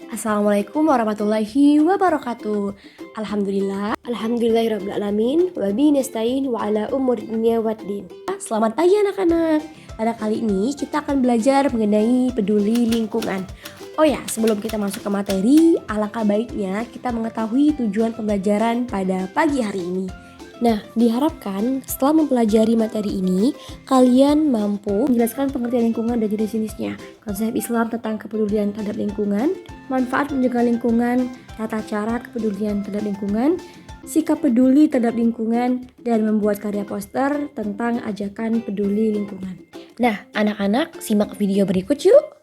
Assalamualaikum warahmatullahi wabarakatuh. Alhamdulillahirrabbilalamin. Wabihi nasta'in wa ala umur dunya waddin. Selamat pagi anak-anak. Pada kali ini kita akan belajar mengenai peduli lingkungan. Oh ya, sebelum kita masuk ke materi, alangkah baiknya kita mengetahui tujuan pembelajaran pada pagi hari ini. Nah, diharapkan setelah mempelajari materi ini, kalian mampu menjelaskan pengertian lingkungan dan jenis-jenisnya, konsep Islam tentang kepedulian terhadap lingkungan, manfaat menjaga lingkungan, tata cara kepedulian terhadap lingkungan, sikap peduli terhadap lingkungan, dan membuat karya poster tentang ajakan peduli lingkungan. Nah, anak-anak, simak video berikut yuk!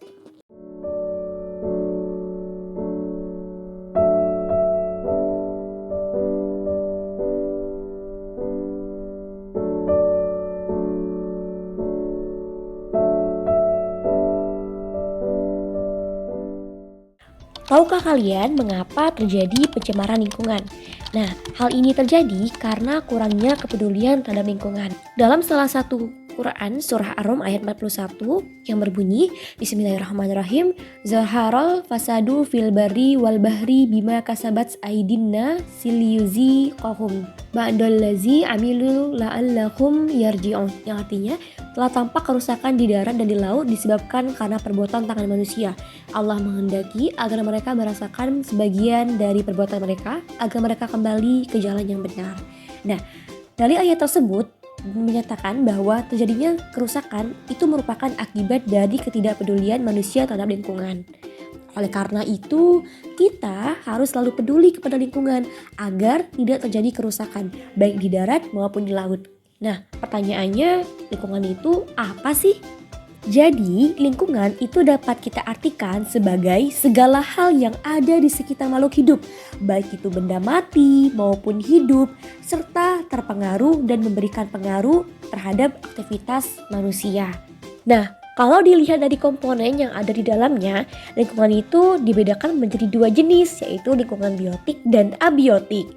Tahukah kalian mengapa terjadi pencemaran lingkungan? Nah, hal ini terjadi karena kurangnya kepedulian terhadap lingkungan. Dalam salah satu Quran surah Ar-Rum ayat 41 yang berbunyi Bismillahirrahmanirrahim, Zaharal fasadu fil barri wal bahri bima kasabat aidinna siliyuzi qahum ba'dallazi amilu la'allakum yarji'un, yang artinya telah tampak kerusakan di darat dan di laut disebabkan karena perbuatan tangan manusia. Allah menghendaki agar mereka merasakan sebagian dari perbuatan mereka agar mereka kembali ke jalan yang benar. Nah, dari ayat tersebut menyatakan bahwa terjadinya kerusakan itu merupakan akibat dari ketidakpedulian manusia terhadap lingkungan. Oleh karena itu, kita harus selalu peduli kepada lingkungan agar tidak terjadi kerusakan baik di darat maupun di laut. Nah, pertanyaannya, lingkungan itu apa sih? Jadi, lingkungan itu dapat kita artikan sebagai segala hal yang ada di sekitar makhluk hidup, baik itu benda mati maupun hidup, serta terpengaruh dan memberikan pengaruh terhadap aktivitas manusia. Nah, kalau dilihat dari komponen yang ada di dalamnya, lingkungan itu dibedakan menjadi dua jenis, yaitu lingkungan biotik dan abiotik.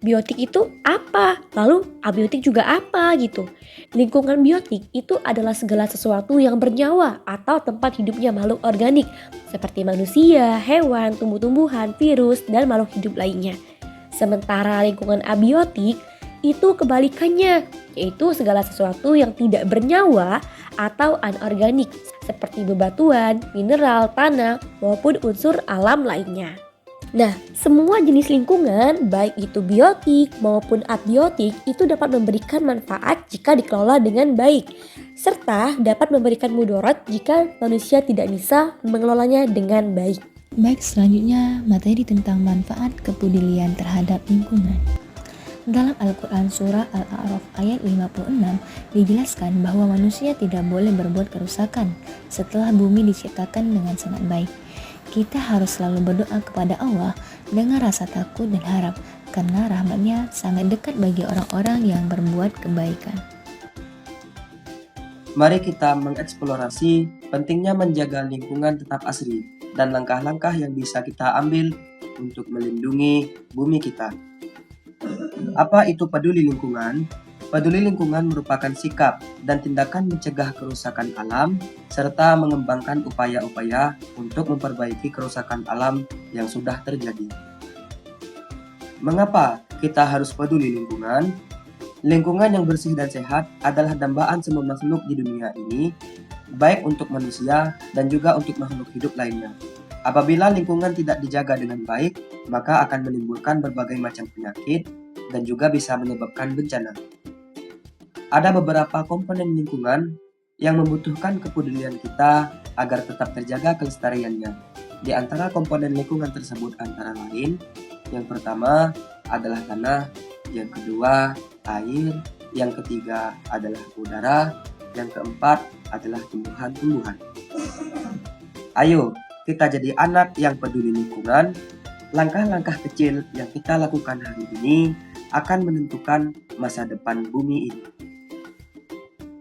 Biotik itu apa? Lalu abiotik juga apa gitu? Lingkungan biotik itu adalah segala sesuatu yang bernyawa atau tempat hidupnya makhluk organik seperti manusia, hewan, tumbuh-tumbuhan, virus, dan makhluk hidup lainnya. Sementara lingkungan abiotik itu kebalikannya, yaitu segala sesuatu yang tidak bernyawa atau anorganik seperti bebatuan, mineral, tanah, maupun unsur alam lainnya. Nah, semua jenis lingkungan, baik itu biotik maupun abiotik, itu dapat memberikan manfaat jika dikelola dengan baik, serta dapat memberikan mudarat jika manusia tidak bisa mengelolanya dengan baik. Baik, selanjutnya materi tentang manfaat kepedulian terhadap lingkungan. Dalam Al-Quran Surah Al-A'raf ayat 56 dijelaskan bahwa manusia tidak boleh berbuat kerusakan setelah bumi diciptakan dengan sangat baik. Kita harus selalu berdoa kepada Allah dengan rasa takut dan harap, karena rahmat-Nya sangat dekat bagi orang-orang yang berbuat kebaikan. Mari kita mengeksplorasi pentingnya menjaga lingkungan tetap asri dan langkah-langkah yang bisa kita ambil untuk melindungi bumi kita. Apa itu peduli lingkungan? Peduli lingkungan merupakan sikap dan tindakan mencegah kerusakan alam serta mengembangkan upaya-upaya untuk memperbaiki kerusakan alam yang sudah terjadi. Mengapa kita harus peduli lingkungan? Lingkungan yang bersih dan sehat adalah dambaan semua makhluk di dunia ini, baik untuk manusia dan juga untuk makhluk hidup lainnya. Apabila lingkungan tidak dijaga dengan baik, maka akan menimbulkan berbagai macam penyakit dan juga bisa menyebabkan bencana. Ada beberapa komponen lingkungan yang membutuhkan kepedulian kita agar tetap terjaga kelestariannya. Di antara komponen lingkungan tersebut antara lain, yang pertama adalah tanah, yang kedua air, yang ketiga adalah udara, yang keempat adalah tumbuhan-tumbuhan. Ayo, kita jadi anak yang peduli lingkungan. Langkah-langkah kecil yang kita lakukan hari ini akan menentukan masa depan bumi ini.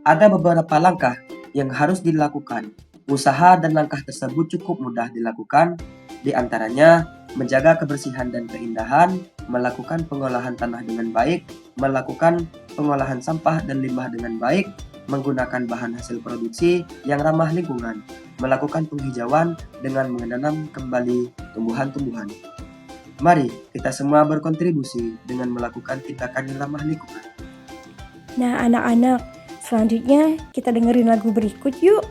Ada beberapa langkah yang harus dilakukan. Usaha dan langkah tersebut cukup mudah dilakukan, di antaranya menjaga kebersihan dan keindahan, melakukan pengolahan tanah dengan baik, melakukan pengolahan sampah dan limbah dengan baik, menggunakan bahan hasil produksi yang ramah lingkungan, melakukan penghijauan dengan menanam kembali tumbuhan-tumbuhan. Mari kita semua berkontribusi dengan melakukan tindakan yang ramah lingkungan. Nah anak-anak, selanjutnya kita dengerin lagu berikut yuk.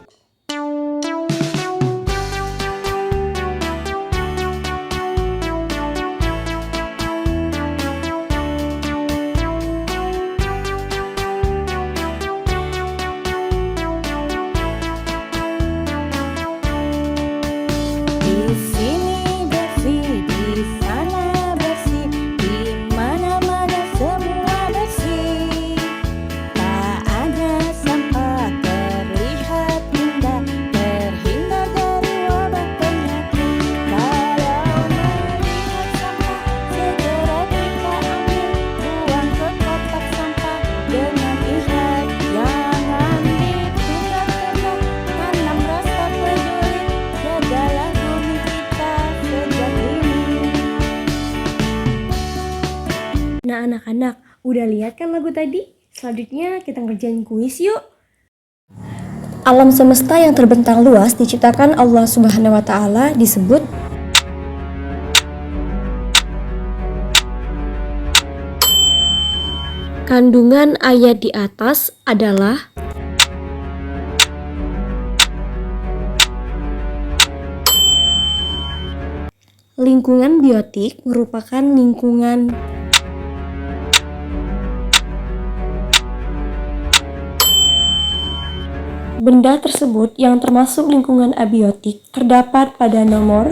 Di sini bersih, di sana bersih, di mana-mana semua bersih. Tak ada sampah, terlihat indah, terhindar dari wabah penyakit. Kalau melihat sampah, segera kita ambil, buang ke kotak sampah dengan ikhlas. Jangan ditunda-tunda, tanam rasa peduli, jagalah bumi kita sejak ini. Nah anak-anak, udah lihat kan lagu tadi? Selanjutnya kita ngerjain kuis yuk. Alam semesta yang terbentang luas diciptakan Allah Subhanahu wa Ta'ala disebut kandungan ayat di atas adalah lingkungan biotik merupakan lingkungan benda tersebut yang termasuk lingkungan abiotik terdapat pada nomor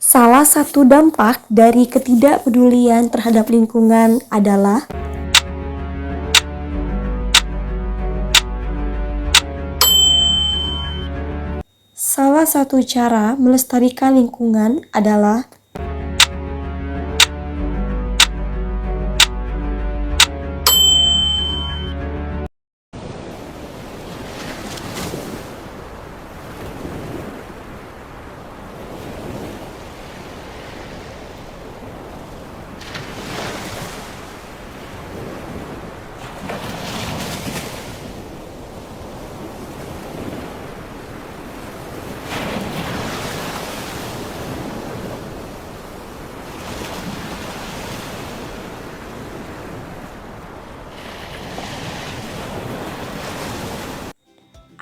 salah satu dampak dari ketidakpedulian terhadap lingkungan adalah salah satu cara melestarikan lingkungan adalah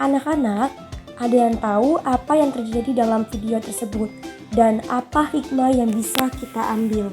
anak-anak, ada yang tahu apa yang terjadi dalam video tersebut dan apa hikmah yang bisa kita ambil?